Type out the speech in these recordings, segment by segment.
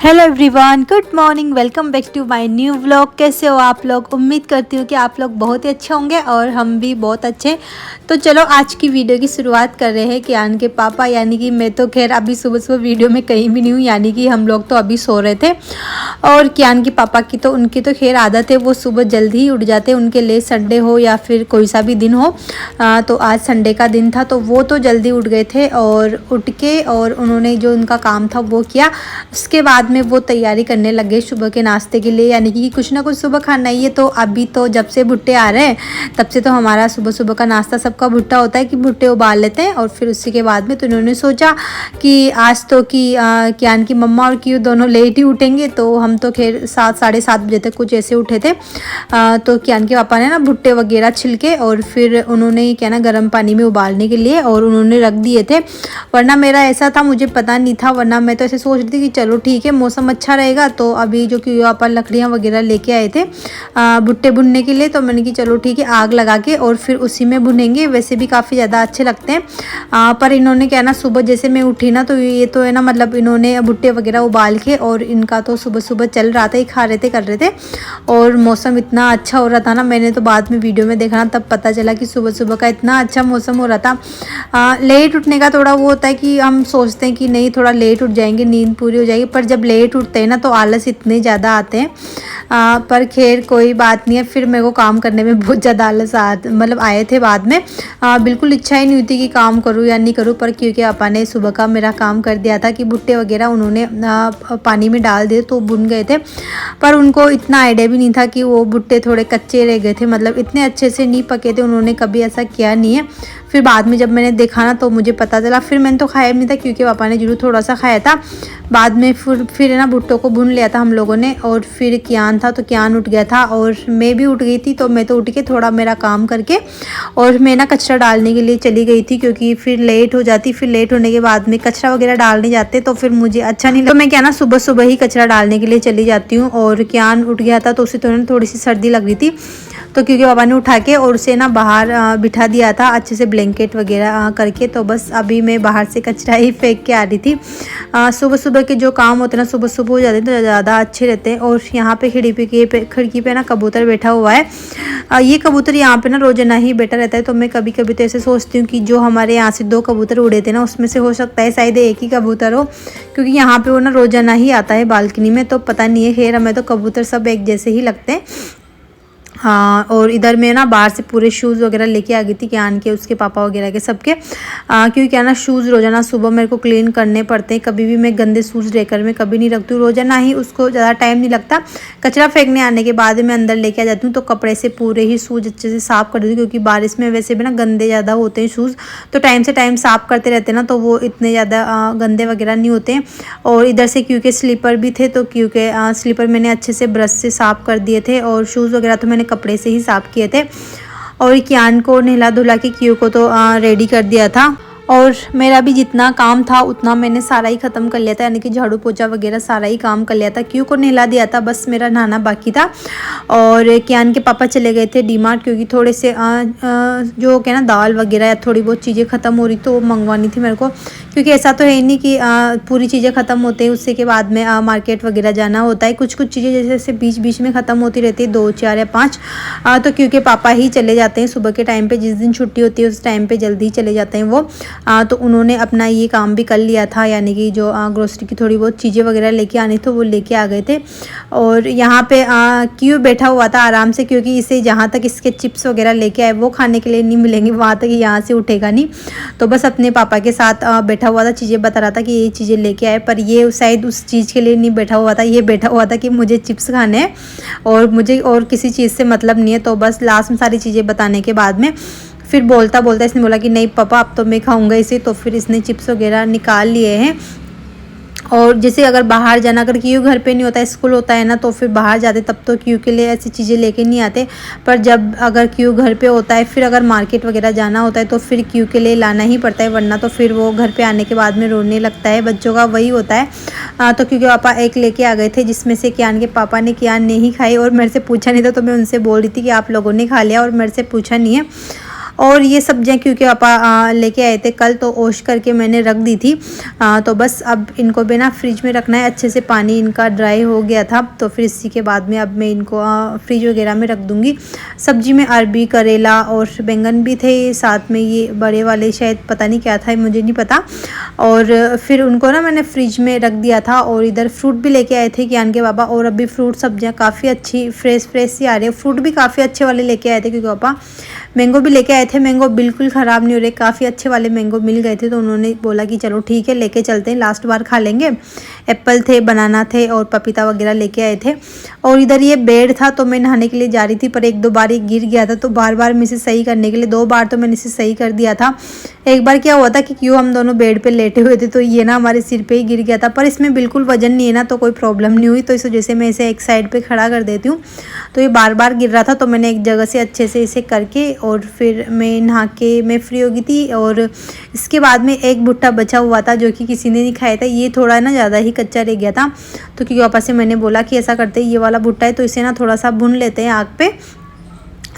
Hello everyone, good morning. Welcome back to my new vlog. कैसे हो आप लोग? उम्मीद करती हूँ कि आप लोग बहुत ही अच्छे होंगे और हम भी बहुत अच्छे। तो चलो आज की वीडियो की शुरुआत कर रहे हैं कियान के पापा, यानी कि मैं तो खैर अभी सुबह सुबह वीडियो में कहीं भी नहीं हूँ, यानी कि हम लोग तो अभी सो रहे थे। और कियान के पापा की तो उनकी तो खैर आदत है, वो सुबह जल्दी ही उठ जाते हैं, उनके लिए संडे हो या फिर कोई सा भी दिन हो। तो आज संडे का दिन था तो वो तो जल्दी उठ गए थे और उठ के और उन्होंने जो उनका काम था वो किया। उसके बाद में वो तैयारी करने लग गए सुबह के नाश्ते के लिए, यानी कि कुछ ना कुछ सुबह खाना ही है। तो अभी तो जब से भुट्टे आ रहे हैं तब से तो हमारा सुबह सुबह का नाश्ता सबका भुट्टा होता है कि भुट्टे उबाल लेते हैं। और फिर उसी के बाद में तो उन्होंने सोचा कि आज तो कि कियान की मम्मा और क्यों दोनों लेट ही उठेंगे, तो हम तो खैर 7 साढ़े 7 बजे तक कुछ ऐसे उठे थे। तो कियान के पापा ने ना भुट्टे वगैरह छिलके और फिर उन्होंने क्या ना गर्म पानी में उबालने के लिए और उन्होंने रख दिए थे। वरना मेरा ऐसा था, मुझे पता नहीं था, वरना मैं तो ऐसे सोच रही थी कि चलो ठीक है मौसम अच्छा रहेगा। तो अभी जो कि अपन लकड़ियाँ वगैरह लेके आए थे भुट्टे भुनने के लिए, तो मैंने कि चलो ठीक है आग लगा के और फिर उसी में भुनेंगे, वैसे भी काफ़ी ज़्यादा अच्छे लगते हैं। पर इन्होंने क्या ना सुबह जैसे मैं उठी ना तो ये तो है ना, मतलब इन्होंने भुट्टे वगैरह उबाल के और इनका तो सुबह सुबह चल रहा था, ये खा रहे थे कर रहे थे। और मौसम इतना अच्छा हो रहा था ना, मैंने तो बाद में वीडियो में देखा ना तब पता चला कि सुबह सुबह का इतना अच्छा मौसम हो रहा था। लेट उठने का थोड़ा वो होता है कि हम सोचते हैं कि नहीं थोड़ा लेट उठ जाएंगे, नींद पूरी हो जाएगी, पर जब लेट उठते हैं ना तो आलस इतने ज़्यादा आते हैं। पर खैर कोई बात नहीं है, फिर मेरे को काम करने में बहुत ज़्यादा आलस मतलब आए थे बाद में। बिल्कुल इच्छा ही नहीं हुई थी कि काम करूँ या नहीं करूँ, पर क्योंकि पापा ने सुबह का मेरा काम कर दिया था कि भुट्टे वगैरह उन्होंने पानी में डाल दिए तो भुन गए थे। पर उनको इतना आइडिया भी नहीं था कि वो भुट्टे थोड़े कच्चे रह गए थे, मतलब इतने अच्छे से नहीं पके थे, उन्होंने कभी ऐसा किया नहीं है। फिर बाद में जब मैंने देखा ना तो मुझे पता चला, फिर मैंने तो खाया नहीं था क्योंकि पापा ने जरूर थोड़ा सा खाया था। बाद में फिर ना भुट्टों को भून लिया था हम लोगों ने। और फिर कियान था तो कियान उठ गया था और मैं भी उठ गई थी, तो मैं तो उठ के थोड़ा मेरा काम करके और मैं ना कचरा डालने के लिए चली गई थी, क्योंकि फिर लेट हो जाती। फिर लेट होने के बाद में कचरा वगैरह डालने जाते तो फिर मुझे अच्छा नहीं लगता, तो मैं क्या ना सुबह सुबह ही कचरा डालने के लिए चली जाती हूँ। और कियान उठ गया था तो उसे तो थोड़ी सी सर्दी लग रही थी, तो क्योंकि पापा ने उठा के और उसे ना बाहर बिठा दिया था अच्छे से ब्लैंकेट वगैरह करके, तो बस अभी मैं बाहर से कचरा ही फेंक के आ रही थी। सुबह सुबह के जो काम होते हैं ना सुबह सुबह हो जाते हैं तो ज़्यादा अच्छे रहते हैं। और यहाँ पे खिड़की पे ना कबूतर बैठा हुआ है। ये कबूतर यहाँ पे ना रोजाना ही बैठा रहता है, तो मैं कभी कभी तो ऐसे सोचती हूँ कि जो हमारे यहाँ से 2 कबूतर उड़े थे ना उसमें से हो सकता है शायद एक ही कबूतर हो, क्योंकि यहाँ पे वो ना रोजाना ही आता है बालकनी में। तो पता नहीं है, खैर हमें तो कबूतर सब एक जैसे ही लगते हैं। हाँ, और इधर मैं ना बाहर से पूरे शूज़ वगैरह लेके आ गई थी कियान के, उसके पापा वगैरह के सबके। क्योंकि क्या ना शूज़ रोज़ाना सुबह मेरे को क्लीन करने पड़ते हैं, कभी भी मैं गंदे शूज़ लेकर मैं कभी नहीं रखती हूँ, रोज़ाना ही उसको ज़्यादा टाइम नहीं लगता। कचरा फेंकने आने के बाद मैं अंदर लेके आ जाती हूँ तो कपड़े से पूरे ही शूज़ अच्छे से साफ़ कर देती हूँ, क्योंकि बारिश में वैसे भी ना गंदे ज़्यादा होते हैं शूज़, तो टाइम से टाइम साफ़ करते रहते हैं ना तो वो इतने ज़्यादा गंदे वगैरह नहीं होते हैं। और इधर से क्योंकि स्लीपर भी थे तो क्योंकि स्लीपर मैंने अच्छे से ब्रश से साफ़ कर दिए थे, और शूज़ वगैरह तो मैंने कपड़े से ही साफ़ किए थे। और कियान को नहला धुला के क्यू को तो रेडी कर दिया था। और मेरा भी जितना काम था उतना मैंने सारा ही ख़त्म कर लिया था, यानी कि झाड़ू पोछा वगैरह सारा ही काम कर लिया था। क्यू को नहला दिया था, बस मेरा नहाना बाकी था। और कियान के पापा चले गए थे डीमार्ट, क्योंकि थोड़े से जो क्या ना दाल वगैरह या थोड़ी बहुत चीज़ें ख़त्म हो रही तो वो मंगवानी थी मेरे को, क्योंकि ऐसा तो है ही नहीं कि पूरी चीज़ें ख़त्म होते हैं उससे के बाद में मार्केट वगैरह जाना होता है। कुछ कुछ चीज़ें जैसे बीच बीच में ख़त्म होती रहती है, 2 4 या 5। तो क्योंकि पापा ही चले जाते हैं सुबह के टाइम पे, जिस दिन छुट्टी होती है उस टाइम पे जल्दी चले जाते हैं वो। तो उन्होंने अपना ये काम भी कर लिया था, यानी कि जो ग्रोसरी की थोड़ी बहुत चीज़ें वगैरह लेके आनी थी वो लेके आ गए थे। और यहाँ पे क्यों बैठा हुआ था आराम से, क्योंकि इसे जहाँ तक इसके चिप्स वगैरह लेके आए वो खाने के लिए नहीं मिलेंगे, वहाँ तक यहाँ से उठेगा नहीं। तो बस अपने पापा के साथ बैठा हुआ था, चीज़ें बता रहा था कि ये चीज़ें लेके आए, पर ये शायद उस चीज़ के लिए नहीं बैठा हुआ था, ये बैठा हुआ था कि मुझे चिप्स खाने हैं और मुझे और किसी चीज़ से मतलब नहीं है। तो बस लास्ट में सारी चीज़ें बताने के बाद में फिर बोलता बोलता इसने बोला कि नहीं पापा अब तो मैं खाऊंगा इसे, तो फिर इसने चिप्स वगैरह निकाल लिए हैं। और जैसे अगर बाहर जाना, अगर क्यों घर पे नहीं होता है स्कूल होता है ना तो फिर बाहर जाते तब तो क्यों के लिए ऐसी चीज़ें लेके नहीं आते, पर जब अगर क्यों घर पे होता है फिर अगर मार्केट वगैरह जाना होता है तो फिर क्यों के लिए लाना ही पड़ता है, वरना तो फिर वो घर पे आने के बाद में रोने लगता है, बच्चों का वही होता है। तो क्योंकि पापा एक लेके आ गए थे जिसमें से कियान के पापा ने, कियान नहीं खाई और मेरे से पूछा नहीं था, तो मैं उनसे बोल रही थी कि आप लोगों ने खा लिया और मेरे से पूछा नहीं है। और ये सब्जियां क्योंकि पापा लेके आए थे कल, तो वॉश करके मैंने रख दी थी। तो बस अब इनको भी ना फ्रिज में रखना है, अच्छे से पानी इनका ड्राई हो गया था, तो फिर इसी के बाद में अब मैं इनको फ्रिज वगैरह में रख दूँगी। सब्जी में अरबी, करेला और बैंगन भी थे, साथ में ये बड़े वाले शायद पता नहीं क्या था, मुझे नहीं पता। और फिर उनको ना मैंने फ्रिज में रख दिया था। और इधर फ्रूट भी लेके आए थे कियान के पापा, और अभी फ्रूट सब्जियां काफ़ी अच्छी फ्रेश सी आ रही है। फ्रूट भी काफ़ी अच्छे वाले लेके आए थे क्योंकि पापा मैंगो भी लेके आए थे। मैंगो बिल्कुल ख़राब नहीं हो रहे, काफ़ी अच्छे वाले मैंगो मिल गए थे, तो उन्होंने बोला कि चलो ठीक है लेके चलते हैं, लास्ट बार खा लेंगे। एप्पल थे, बनाना थे और पपीता वगैरह लेके आए थे। और इधर ये बेड था, तो मैं नहाने के लिए जा रही थी, पर एक दो बार ये गिर गया था, तो बार बार मैं इसे सही करने के लिए 2 बार तो मैंने इसे सही कर दिया था। एक बार क्या हुआ था कि क्यों हम दोनों बेड पे लेटे हुए थे, तो ये ना हमारे सिर पे ही गिर गया था, पर इसमें बिल्कुल वजन नहीं है ना, तो कोई प्रॉब्लम नहीं हुई। तो इस वजह से मैं इसे एक साइड पे खड़ा कर देती हूँ। तो ये बार बार गिर रहा था, तो मैंने एक जगह से अच्छे से इसे करके और फिर मैं नहा के मैं फ्री हो गई थी। और इसके बाद में एक भुट्टा बचा हुआ था जो कि किसी ने नहीं खाया था, ये थोड़ा ना ज़्यादा ही कच्चा रह गया था। तो क्योंकि पापा से मैंने बोला कि ऐसा करते हैं, ये वाला भुट्टा है तो इसे ना थोड़ा सा भून लेते हैं आग पे,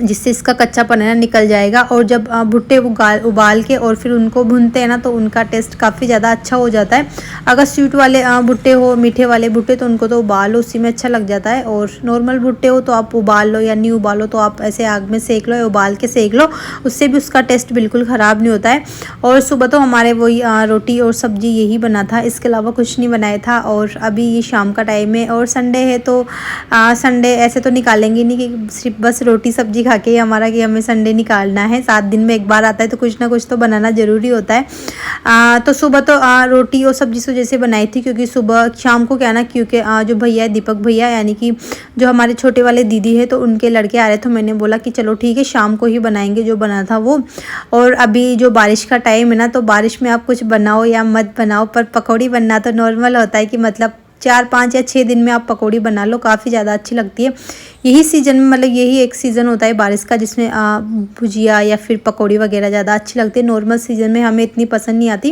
जिससे इसका कच्चापन है ना निकल जाएगा। और जब भुट्टे उबाल के और फिर उनको भूनते हैं ना, तो उनका टेस्ट काफ़ी ज़्यादा अच्छा हो जाता है। अगर स्वीट वाले भुट्टे हो, मीठे वाले भुट्टे, तो उनको तो उबालो, उसी में अच्छा लग जाता है। और नॉर्मल भुट्टे हो तो आप उबाल लो या नहीं उबालो, तो आप ऐसे आग में सेक लो या उबाल के सेक लो, उससे भी उसका टेस्ट बिल्कुल ख़राब नहीं होता है। और सुबह तो हमारे वही रोटी और सब्ज़ी यही बना था, इसके अलावा कुछ नहीं बनाया था। और अभी ये शाम का टाइम है और संडे है, तो संडे ऐसे तो निकालेंगे नहीं कि सिर्फ बस रोटी सब्जी खा के हमारा कि हमें संडे निकालना है। 7 दिन में एक बार आता है, तो कुछ ना कुछ तो बनाना ज़रूरी होता है। तो सुबह तो रोटी और सब्जी से जैसे बनाई थी, क्योंकि सुबह शाम को क्या ना, क्योंकि जो भैया है दीपक भैया, यानी कि जो हमारे छोटे वाले दीदी है, तो उनके लड़के आ रहे, तो मैंने बोला कि चलो ठीक है शाम को ही बनाएंगे जो बना था वो। और अभी जो बारिश का टाइम है ना, तो बारिश में आप कुछ बनाओ या मत बनाओ, पर पकौड़ी बनना तो नॉर्मल होता है कि मतलब 4, 5 या 6 दिन में आप पकौड़ी बना लो, काफ़ी ज़्यादा अच्छी लगती है। यही सीज़न में, मतलब यही एक सीज़न होता है बारिश का, जिसमें भुजिया या फिर पकौड़ी वगैरह ज़्यादा अच्छी लगती है। नॉर्मल सीज़न में हमें इतनी पसंद नहीं आती,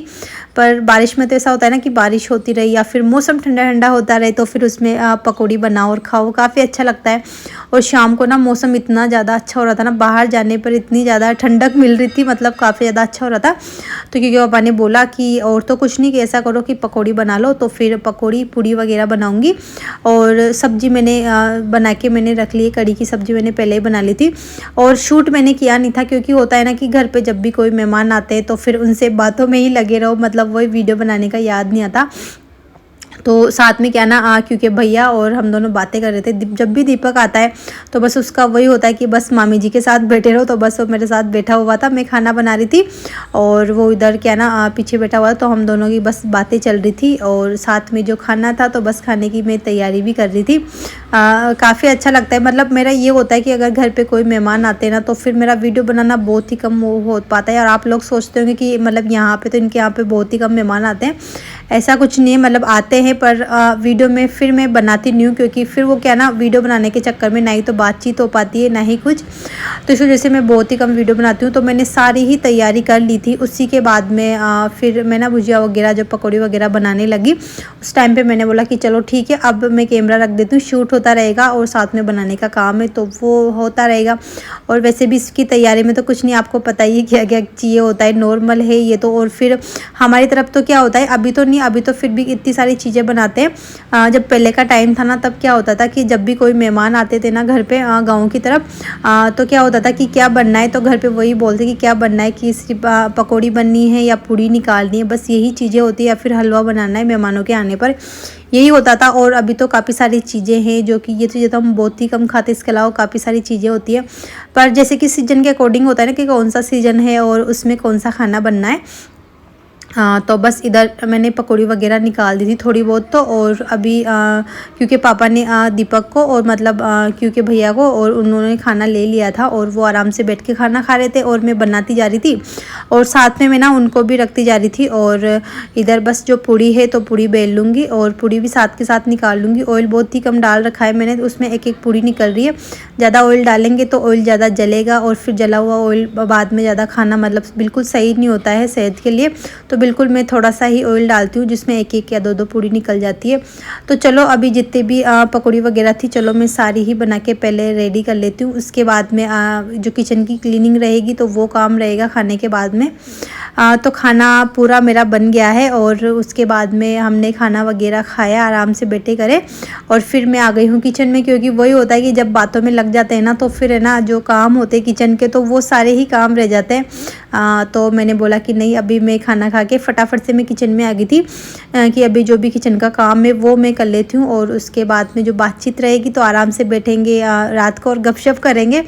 पर बारिश में तो ऐसा होता है ना कि बारिश होती रही या फिर मौसम ठंडा ठंडा होता रहे, तो फिर उसमें पकौड़ी बनाओ और खाओ, काफ़ी अच्छा लगता है। और शाम को ना मौसम इतना ज़्यादा अच्छा हो रहा था ना, बाहर जाने पर इतनी ज़्यादा ठंडक मिल रही थी, मतलब काफ़ी ज़्यादा अच्छा हो रहा था। तो क्योंकि पापा ने बोला कि और तो कुछ नहीं, कि ऐसा करो कि पकौड़ी बना लो, तो फिर पकौड़ी पूड़ी वगैरह बनाऊंगी। और सब्जी मैंने बना के मैंने रख ली, कड़ी की सब्जी मैंने पहले ही बना ली थी। और शूट मैंने किया नहीं था, क्योंकि होता है ना कि घर पे जब भी कोई मेहमान आते हैं, तो फिर उनसे बातों में ही लगे रहो, मतलब वही वीडियो बनाने का याद नहीं आता। तो साथ में क्या ना क्योंकि भैया और हम दोनों बातें कर रहे थे। जब भी दीपक आता है तो बस उसका वही होता है कि बस मामी जी के साथ बैठे रहो, तो बस वो मेरे साथ बैठा हुआ था, मैं खाना बना रही थी और वो इधर क्या ना पीछे बैठा हुआ था, तो हम दोनों की बस बातें चल रही थी। और साथ में जो खाना था, तो बस खाने की मैं तैयारी भी कर रही थी। काफ़ी अच्छा लगता है, मतलब मेरा ये होता है कि अगर घर पर कोई मेहमान आते हैं ना, तो फिर मेरा वीडियो बनाना बहुत ही कम हो पाता है। और आप लोग सोचते होंगे कि मतलब यहाँ पर तो इनके यहाँ पर बहुत ही कम मेहमान आते हैं, ऐसा कुछ नहीं है, मतलब आते हैं, पर वीडियो में फिर मैं बनाती नहीं हूँ, क्योंकि फिर वो क्या ना वीडियो बनाने के चक्कर में ना ही तो बातचीत हो पाती है ना ही कुछ, तो इस वजह से मैं बहुत ही कम वीडियो बनाती हूँ। तो मैंने सारी ही तैयारी कर ली थी, उसी के बाद में फिर मैं ना भुजिया वगैरह जो पकौड़ी वगैरह बनाने लगी। उस टाइम पे मैंने बोला कि चलो ठीक है, अब मैं कैमरा रख देती हूँ, शूट होता रहेगा और साथ में बनाने का काम है तो वो होता रहेगा। और वैसे भी इसकी तैयारी में तो कुछ नहीं, आपको पता ही क्या क्या चाहिए होता है, नॉर्मल है ये तो। और फिर हमारी तरफ तो क्या होता है, अभी तो नहीं, अभी तो फिर भी इतनी सारी चीज़ें बनाते हैं। जब पहले का टाइम था ना, तब क्या होता था कि जब भी कोई मेहमान आते थे ना घर पे गाँव की तरफ, तो क्या होता था कि क्या बनना है, तो घर पे वही बोलते कि क्या बनना है, कि सिर्फ पकौड़ी बननी है या पूड़ी निकालनी है, बस यही चीज़ें होती है, या फिर हलवा बनाना है मेहमानों के आने पर, यही होता था। और अभी तो काफ़ी सारी चीज़ें हैं जो कि ये चीज़ें तो हम बहुत ही कम खाते, इसके अलावा काफ़ी सारी चीज़ें होती है। पर जैसे कि सीज़न के अकॉर्डिंग होता है ना कि कौन सा सीज़न है और उसमें कौन सा खाना बनना है। हाँ, तो बस इधर मैंने पकौड़ी वगैरह निकाल दी थी थोड़ी बहुत तो। और अभी क्योंकि पापा ने दीपक को और मतलब क्योंकि भैया को और उन्होंने खाना ले लिया था और वो आराम से बैठ के खाना खा रहे थे और मैं बनाती जा रही थी और साथ में मैं ना उनको भी रखती जा रही थी। और इधर बस जो पूड़ी है तो पूड़ी बेल लूँगी और पूड़ी भी साथ के साथ निकाल लूँगी। ऑयल बहुत ही कम डाल रखा है मैंने, उसमें एक एक पूड़ी निकल रही है। ज़्यादा ऑयल डालेंगे तो ऑयल ज़्यादा जलेगा और फिर जला हुआ ऑयल बाद में ज़्यादा खाना मतलब बिल्कुल सही नहीं होता है सेहत के लिए। तो बिल्कुल मैं थोड़ा सा ही ऑयल डालती हूँ जिसमें एक एक या दो दो पूड़ी निकल जाती है। तो चलो अभी जितने भी पकौड़ी वगैरह थी चलो मैं सारी ही बना के पहले रेडी कर लेती हूँ। उसके बाद में जो किचन की क्लीनिंग रहेगी तो वो काम रहेगा खाने के बाद में। तो खाना पूरा मेरा बन गया है और उसके बाद में हमने खाना वगैरह खाया, आराम से बैठे करे और फिर मैं आ गई हूँ किचन में, क्योंकि वही होता है कि जब बातों में लग जाते हैं ना तो फिर है ना जो काम होते हैं किचन के तो वो सारे ही काम रह जाते हैं। तो मैंने बोला कि नहीं अभी मैं खाना खा के फटाफट से मैं किचन में आ गई थी कि अभी जो भी किचन का काम है वो मैं कर लेती हूँ और उसके बाद में जो बातचीत रहेगी तो आराम से बैठेंगे रात को और गपशप करेंगे।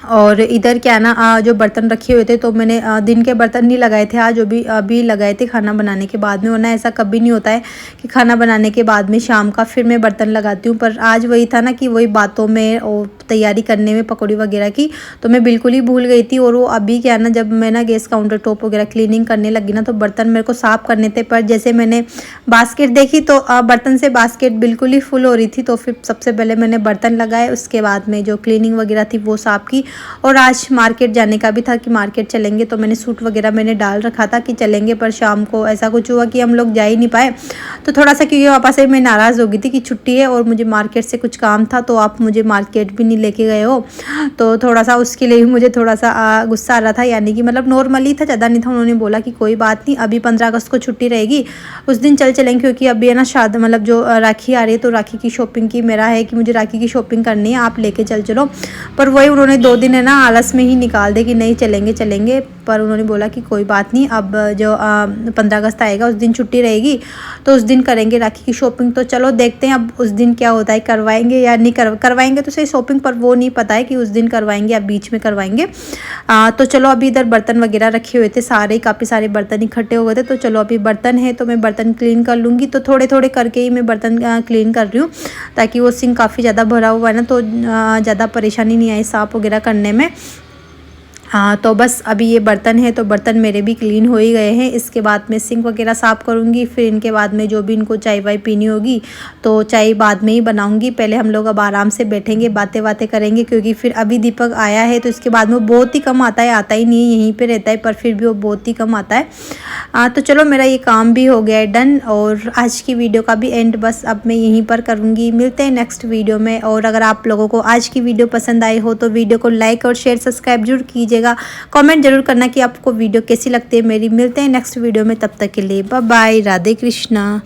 और इधर क्या ना जो बर्तन रखे हुए थे तो मैंने दिन के बर्तन नहीं लगाए थे, आज अभी लगाए थे खाना बनाने के बाद में, वरना ऐसा कभी नहीं होता है कि खाना बनाने के बाद में शाम का फिर मैं बर्तन लगाती हूँ। पर आज वही था ना कि वही बातों में और तैयारी करने में पकौड़ी वगैरह की तो मैं बिल्कुल ही भूल गई थी। और वो अभी क्या ना जब मैं ना गैस काउंटर टॉप वगैरह क्लीनिंग करने लगी ना तो बर्तन मेरे को साफ़ करने थे, पर जैसे मैंने बास्केट देखी तो बर्तन से बास्केट बिल्कुल ही फुल हो रही थी। तो फिर सबसे पहले मैंने बर्तन लगाए, उसके बाद में जो क्लीनिंग वगैरह थी वो साफ़ की। और आज मार्केट जाने का भी था कि मार्केट चलेंगे, तो मैंने सूट वगैरह मैंने डाल रखा था कि चलेंगे, पर शाम को ऐसा कुछ हुआ कि हम लोग जा ही नहीं पाए। तो थोड़ा सा क्योंकि पापा से मैं नाराज़ हो गई थी कि छुट्टी है और मुझे मार्केट से कुछ काम था तो आप मुझे मार्केट भी नहीं लेके गए हो, तो थोड़ा सा उसके लिए भी मुझे थोड़ा सा गुस्सा आ रहा था। यानी कि मतलब नॉर्मली था, ज़्यादा नहीं था। उन्होंने बोला कि कोई बात नहीं, अभी 15 अगस्त को छुट्टी रहेगी उस दिन चलेंगे, क्योंकि अभी है ना शादी मतलब जो राखी आ रही है तो राखी की शॉपिंग की मेरा है कि मुझे राखी की शॉपिंग करनी है, आप लेके चलो। पर वही उन्होंने 2 दिन है ना आलस में ही निकाल दे कि नहीं चलेंगे। पर उन्होंने बोला कि कोई बात नहीं, अब जो 15 अगस्त आएगा उस दिन छुट्टी रहेगी तो उस दिन करेंगे राखी की शॉपिंग। तो चलो देखते हैं अब उस दिन क्या होता है, करवाएंगे या नहीं करवाएंगे तो सही शॉपिंग, पर वो नहीं पता है कि उस दिन करवाएंगे या बीच में करवाएंगे। तो चलो अभी इधर बर्तन वगैरह रखे हुए थे सारे, काफ़ी सारे बर्तन इकट्ठे हो गए थे। तो चलो अभी बर्तन है तो मैं बर्तन क्लीन कर लूँगी। तो थोड़े थोड़े करके ही मैं बर्तन क्लीन कर रही हूँ ताकि वो सिंक काफ़ी ज़्यादा भरा हुआ है ना तो ज़्यादा परेशानी नहीं आई साफ़ वगैरह करने में। हाँ तो बस अभी ये बर्तन है तो बर्तन मेरे भी क्लीन हो ही गए हैं। इसके बाद मैं सिंक वगैरह साफ़ करूँगी, फिर इनके बाद में जो भी इनको चाय वाय पीनी होगी तो चाय बाद में ही बनाऊँगी। पहले हम लोग अब आराम से बैठेंगे, बातें करेंगे, क्योंकि फिर अभी दीपक आया है तो इसके बाद में वो बहुत ही कम आता है, आता ही नहीं है, यहीं पर रहता है पर फिर भी वो बहुत ही कम आता है। तो चलो मेरा ये काम भी हो गया है डन और आज की वीडियो का भी एंड बस अब मैं यहीं पर करूँगी। मिलते हैं नेक्स्ट वीडियो में। और अगर आप लोगों को आज की वीडियो पसंद आई हो तो वीडियो को लाइक और शेयर सब्सक्राइब जरूर कीजिएगा। कमेंट जरूर करना कि आपको वीडियो कैसी लगती है मेरी। मिलते हैं नेक्स्ट वीडियो में, तब तक के लिए बाय बाय, राधे कृष्णा।